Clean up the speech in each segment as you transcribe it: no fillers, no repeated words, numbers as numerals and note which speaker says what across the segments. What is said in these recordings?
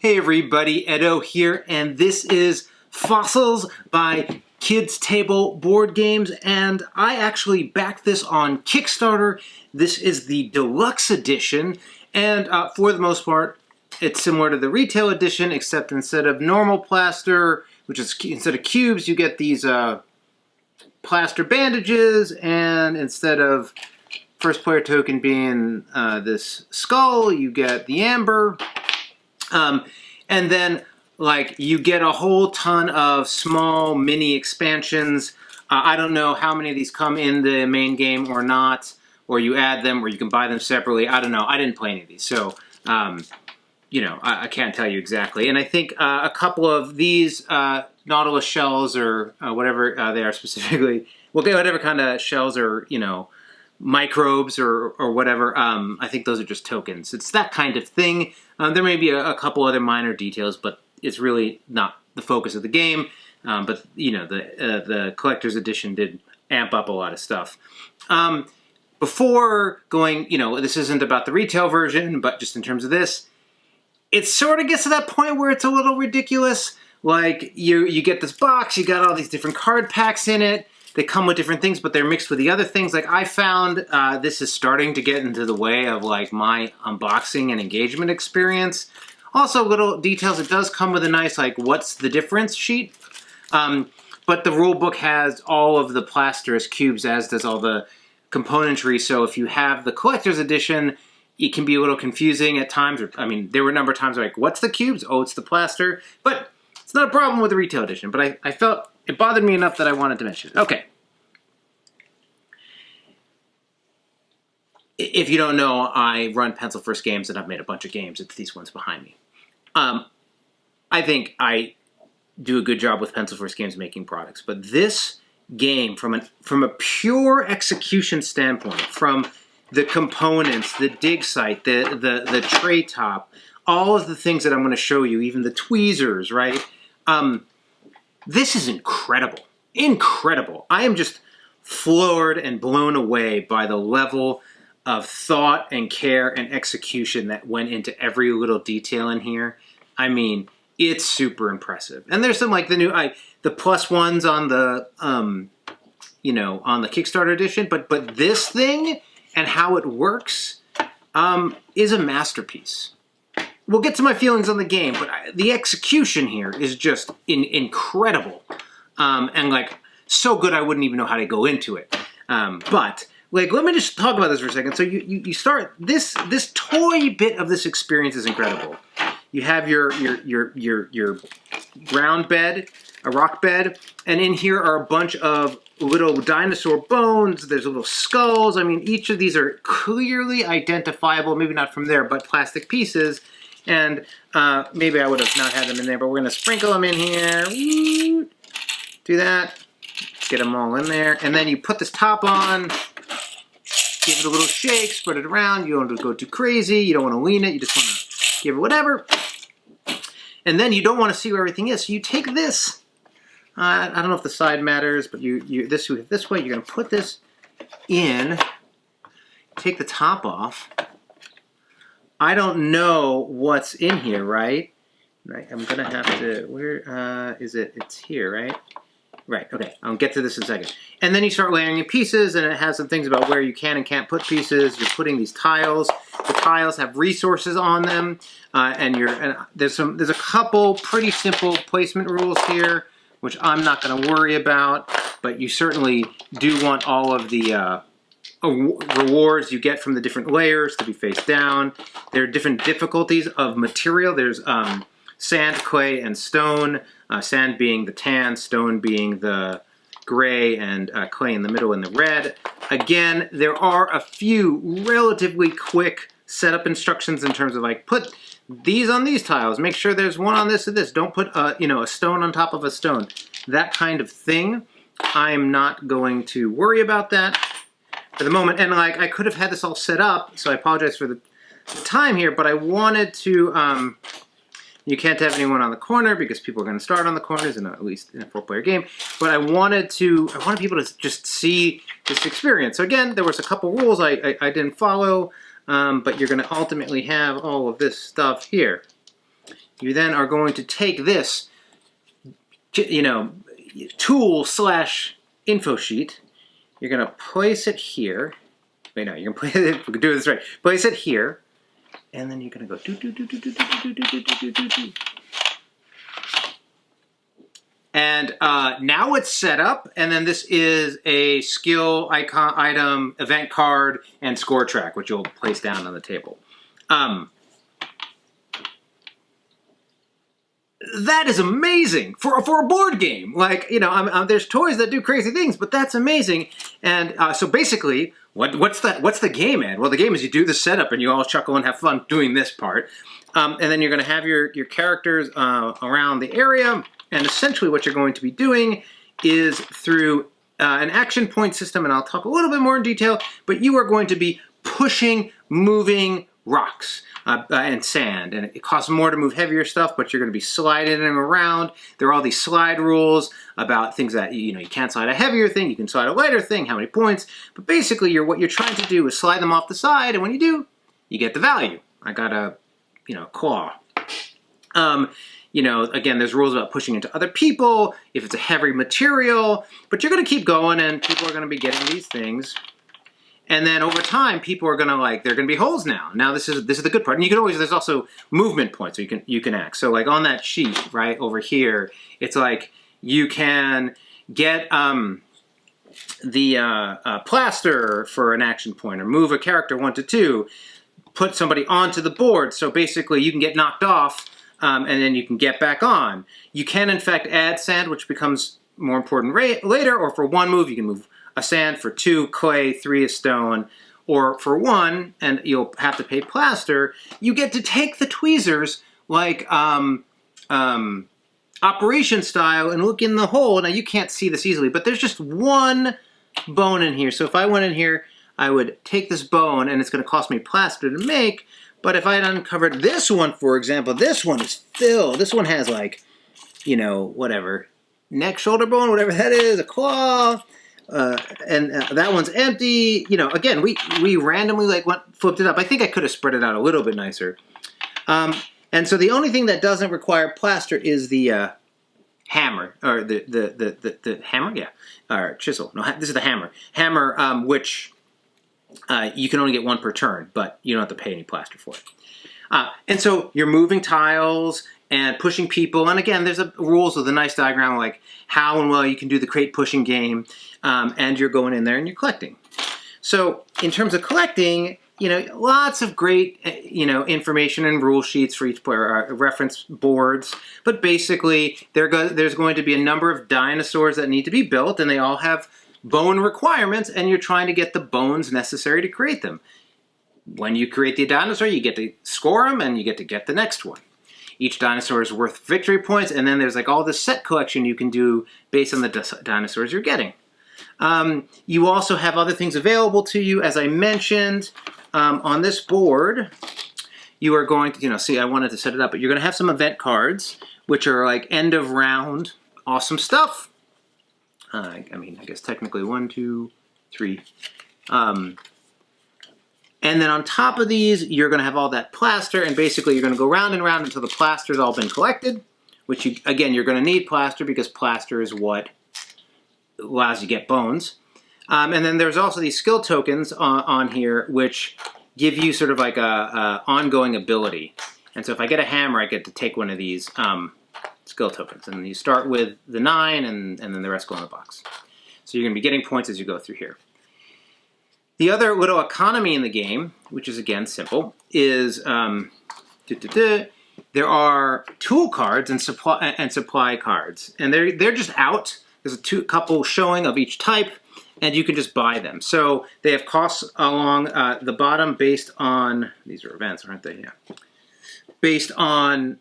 Speaker 1: Hey everybody, Edo here, and this is Fossilis by Kids Table Board Games, and I actually backed this on Kickstarter. This is the deluxe edition, and for the most part, it's similar to the retail edition, except instead of normal plaster, which is instead of cubes, you get these plaster bandages, and instead of first player token being this skull, you get the amber. And then, like, you get a whole ton of small mini expansions. I don't know how many of these come in the main game or not, or you add them, or you can buy them separately. I don't know. I didn't play any of these, so, you know, I can't tell you exactly. And I think a couple of these Nautilus shells, or whatever they are specifically, whatever kind of shells or, you know, microbes or whatever, I think those are just tokens. It's that kind of thing. There may be a couple other minor details, but it's really not the focus of the game. But, you know, the collector's edition did amp up a lot of stuff. Before going, you know, this isn't about the retail version, but just in terms of this, it sort of gets to that point where it's a little ridiculous. Like, you get this box, you got all these different card packs in it. They come with different things, but they're mixed with the other things. Like, I found this is starting to get into the way of, like, my unboxing and engagement experience. Also, little details. It does come with a nice, like, what's the difference sheet. But the rule book has all of the plaster as cubes, as does all the componentry. So if you have the collector's edition, it can be a little confusing at times. I mean, there were a number of times like, what's the cubes? Oh, it's the plaster. But it's not a problem with the retail edition. But I felt it bothered me enough that I wanted to mention it. Okay. If you don't know, I run Pencil First Games, and I've made a bunch of games. It's these ones behind me. I think I do a good job with Pencil First Games making products, but this game, from a pure execution standpoint, from the components, the dig site, the tray top, all of the things that I'm going to show you, even the tweezers, right? This is incredible. Incredible. I am just floored and blown away by the level of thought and care and execution that went into every little detail in here. I mean, it's super impressive. And there's some, like, the new, the plus ones on the, you know, on the Kickstarter edition, but this thing and how it works is a masterpiece. We'll get to my feelings on the game, but the execution here is just incredible. And, like, so good I wouldn't even know how to go into it. But, like, let me just talk about this for a second. So you start, this toy bit of this experience is incredible. You have your ground bed, a rock bed, and in here are a bunch of little dinosaur bones. There's little skulls. I mean, each of these are clearly identifiable, maybe not from there, but plastic pieces. And maybe I would have not had them in there, but we're going to sprinkle them in here. Do that. Get them all in there. And then you put this top on. Give it a little shake. Spread it around. You don't want to go too crazy. You don't want to lean it. You just want to give it whatever. And then you don't want to see where everything is. So you take this. I don't know if the side matters, but this way. You're going to put this in. Take the top off. I don't know what's in here, right? Right, I'm gonna have to, where is it? It's here, right? Right, okay, I'll get to this in a second. And then you start layering your pieces, and it has some things about where you can and can't put pieces. You're putting these tiles. The tiles have resources on them, and there's a couple pretty simple placement rules here, which I'm not gonna worry about, but you certainly do want all of the rewards you get from the different layers to be face down. There are different difficulties of material. There's sand, clay, and stone. Sand being the tan, stone being the gray, and clay in the middle in the red. Again, there are a few relatively quick setup instructions in terms of, like, put these on these tiles. Make sure there's one on this and this. Don't put you know, a stone on top of a stone. That kind of thing. I'm not going to worry about that for the moment. And, like, I could have had this all set up, so I apologize for the time here, but I wanted to, you can't have anyone on the corner because people are going to start on the corners, at least in a 4-player game, but I wanted people to just see this experience. So again, there was a couple rules I didn't follow, but you're going to ultimately have all of this stuff here. you then are going to take this, you know, tool/info sheet. You're going to place it here. Wait, no, you're going to place it. We can do this right. Place it here, and then you're going to go do. And now it's set up, and then this is a skill icon, item, event card, and score track, which you'll place down on the table. That is amazing for a board game. Like, you know, there's toys that do crazy things, but that's amazing. And so basically, what's the game, Ed? Well, the game is you do the setup, and you all chuckle and have fun doing this part. And then you're going to have your characters around the area. And essentially what you're going to be doing is through an action point system, and I'll talk a little bit more in detail, but you are going to be pushing, moving rocks and sand. And it costs more to move heavier stuff, but you're going to be sliding them around. There are all these slide rules about things that, you know, you can't slide a heavier thing, you can slide a lighter thing, how many points. But basically what you're trying to do is slide them off the side, and when you do, you get the value. I got a, you know, claw. You know, again, there's rules about pushing into other people, if it's a heavy material, but you're going to keep going, and people are going to be getting these things. And then over time, people are going to there are going to be holes now. Now this is the good part. And you can always, there's also movement points, so you can act. So like on that sheet, right, over here, it's like you can get the plaster for an action point, or move a character 1 to 2, put somebody onto the board, so basically you can get knocked off, and then you can get back on. You can, in fact, add sand, which becomes more important later, or for 1 move, you can move a sand, for 2, clay, 3, a stone, or for 1, and you'll have to pay plaster, you get to take the tweezers, like operation style, and look in the hole. Now, you can't see this easily, but there's just 1 bone in here. So if I went in here, I would take this bone, and it's going to cost me plaster to make. But if I had uncovered this one, for example, this one is filled. This one has, like, you know, whatever, neck, shoulder bone, whatever that is, a claw, and that one's empty. You know, again, we randomly flipped it up. I think I could have spread it out a little bit nicer. And so the only thing that doesn't require plaster is the hammer, or the hammer, yeah, or chisel. No, this is the hammer. Hammer, which you can only get 1 per turn, but you don't have to pay any plaster for it. And so you're moving tiles and pushing people. And again, there's rules with a nice diagram, like how and well you can do the crate pushing game. And you're going in there and you're collecting. So in terms of collecting, you know, lots of great, you know, information and rule sheets for each player, reference boards. But basically, there's going to be a number of dinosaurs that need to be built, and they all have bone requirements, and you're trying to get the bones necessary to create them. When you create the dinosaur, you get to score them, and you get to get the next one. Each dinosaur is worth victory points, and then there's like all this set collection you can do based on the dinosaurs you're getting. You also have other things available to you. As I mentioned, on this board, you are going to, you know, see, I wanted to set it up, but you're going to have some event cards, which are like end of round, awesome stuff. I mean, I guess technically 1, 2, 3. And then on top of these, you're going to have all that plaster, and basically you're going to go round and round until the plaster's all been collected, which, again, you're going to need plaster because plaster is what allows you to get bones. And then there's also these skill tokens on here, which give you sort of like a ongoing ability. And so if I get a hammer, I get to take one of these skill tokens. And you start with the 9, and then the rest go in the box. So you're going to be getting points as you go through here. The other little economy in the game, which is, again, simple, is there are tool cards and supply cards. And they're just out. There's a couple showing of each type, and you can just buy them. So they have costs along the bottom based on, these are events, aren't they? Yeah. Based on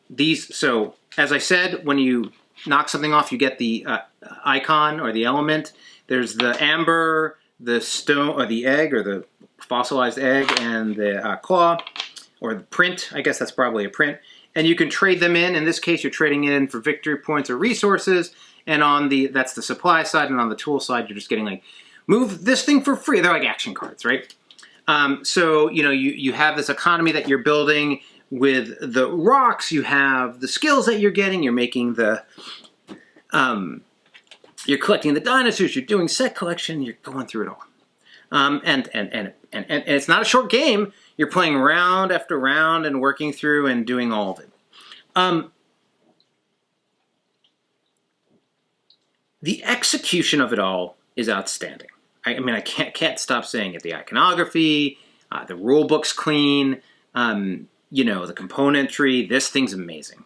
Speaker 1: these. So as I said, when you knock something off, you get the icon or the element. There's the amber, the stone, or the egg, or the fossilized egg, and the claw, or the print. I guess that's probably a print. And you can trade them in. In this case, you're trading it in for victory points or resources. And on that's the supply side, and on the tool side, you're just getting like, move this thing for free. They're like action cards, right? So, you know, you have this economy that you're building. with the rocks, you have the skills that you're getting. You're making the, you're collecting the dinosaurs. You're doing set collection. You're going through it all. And it's not a short game. You're playing round after round and working through and doing all of it. The execution of it all is outstanding. I mean, I can't stop saying it. The iconography, the rule book's clean. You know, the componentry. This thing's amazing.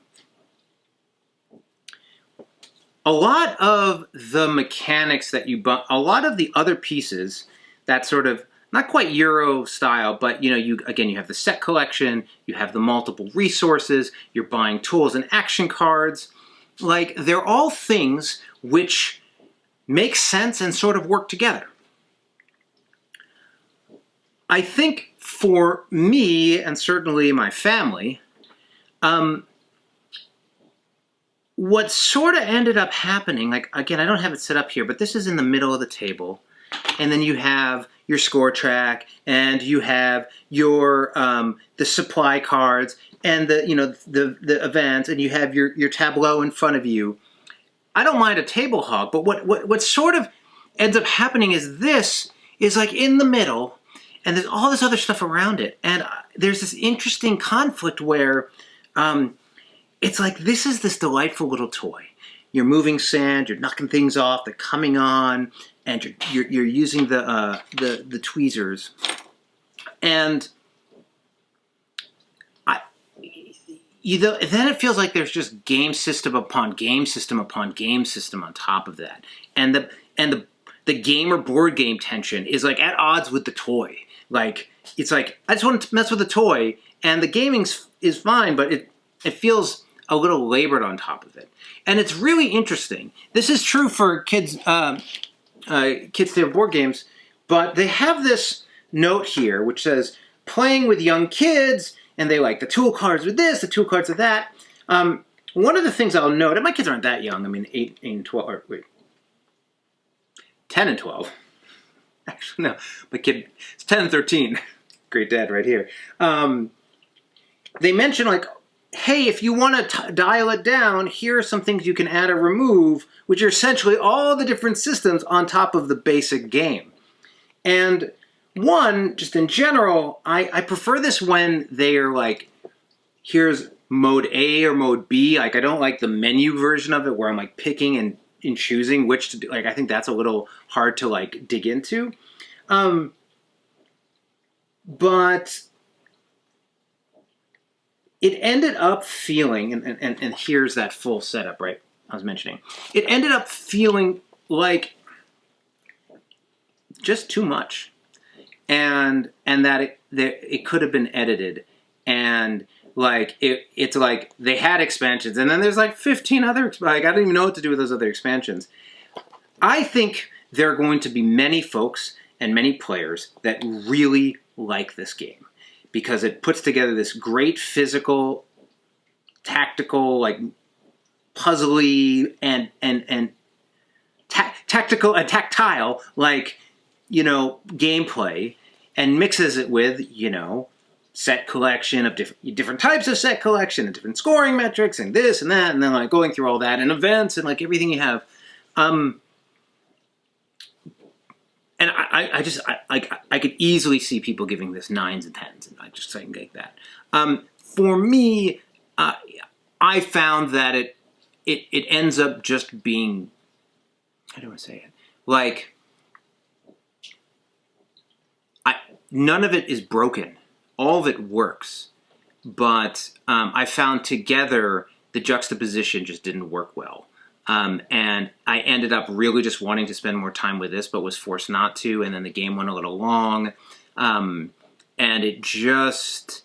Speaker 1: A lot of the mechanics that a lot of the other pieces that sort of, not quite Euro style, but you know, you have the set collection, you have the multiple resources, you're buying tools and action cards. Like, they're all things which make sense and sort of work together. I think for me, and certainly my family, what sort of ended up happening, like, again, I don't have it set up here, but this is in the middle of the table. And then you have your score track, and you have your the supply cards, and the events, and you have your tableau in front of you. I don't mind a table hog, but what sort of ends up happening is this is like in the middle, and there's all this other stuff around it, and there's this interesting conflict where it's like this is this delightful little toy. You're moving sand, you're knocking things off, they're coming on, and you're using the tweezers, and then it feels like there's just game system upon game system upon game system on top of that, and the game or board game tension is like at odds with the toy. Like, it's like I just want to mess with the toy, and the gaming is fine, but it feels a little labored on top of it. And it's really interesting. This is true for kids' table board games, but they have this note here which says, playing with young kids, and they like the tool cards with this, the tool cards with that. One of the things I'll note, and my kids aren't that young, I mean 8 and 12, or wait, 10 and 12. Actually, no, my kid is 10 and 13. Great dad right here. They mention, like, hey, if you want to dial it down, here are some things you can add or remove, which are essentially all the different systems on top of the basic game. And one, just in general, I prefer this when they are like, here's mode A or mode B. Like, I don't like the menu version of it where I'm like picking and choosing which to do. Like, I think that's a little hard to like dig into. But it ended up feeling, and here's that full setup, right, I was mentioning. It ended up feeling like just too much. And that it could have been edited. And like, it's like they had expansions, and then there's like 15 other, like, I don't even know what to do with those other expansions. I think there are going to be many folks and many players that really like this game, because it puts together this great physical, tactical, like puzzly and tactical and tactile, like, you know, gameplay, and mixes it with, you know, set collection of different types of set collection and different scoring metrics and this and that, and then like going through all that and events and like everything you have. And I could easily see people giving this 9s and 10s, and like just saying like that. For me, I found that it ends up just being, how do I say it? Like, none of it is broken. All of it works. But I found together the juxtaposition just didn't work well. And I ended up really just wanting to spend more time with this, but was forced not to. And then the game went a little long. And it just,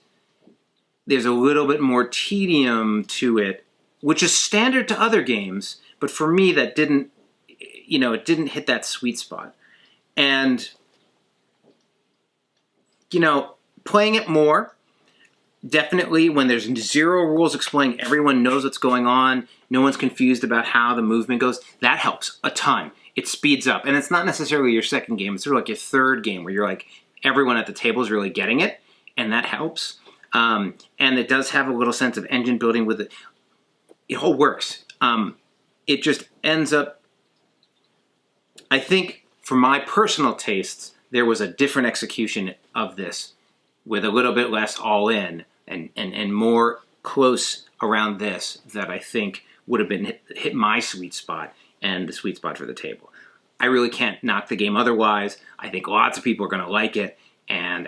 Speaker 1: there's a little bit more tedium to it, which is standard to other games. But for me, that didn't, you know, it didn't hit that sweet spot. And, you know, playing it more, definitely when there's 0 rules explaining, everyone knows what's going on, no one's confused about how the movement goes, that helps a ton. It speeds up. And it's not necessarily your second game, it's sort of like your third game where you're like, everyone at the table is really getting it, and that helps. and it does have a little sense of engine building with it. It all works. It just ends up, I think, for my personal tastes, there was a different execution of this with a little bit less all in and more close around this that I think would have been hit my sweet spot and the sweet spot for the table. I really can't knock the game otherwise. I think lots of people are going to like it, and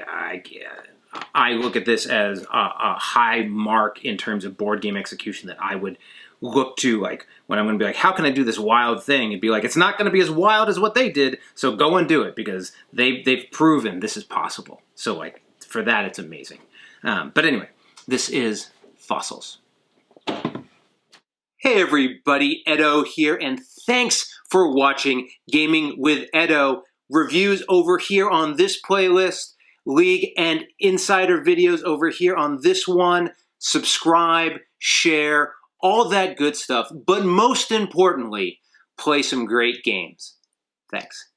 Speaker 1: I look at this as a high mark in terms of board game execution that I would look to, like, when I'm going to be like, how can I do this wild thing? It'd be like, it's not going to be as wild as what they did, so go and do it, because they've proven this is possible. So, like, for that, it's amazing. But anyway, this is Fossilis. Hey everybody, Edo here, and thanks for watching Gaming with Edo. Reviews over here on this playlist, League and Insider videos over here on this one. Subscribe, share, all that good stuff. But most importantly, play some great games. Thanks.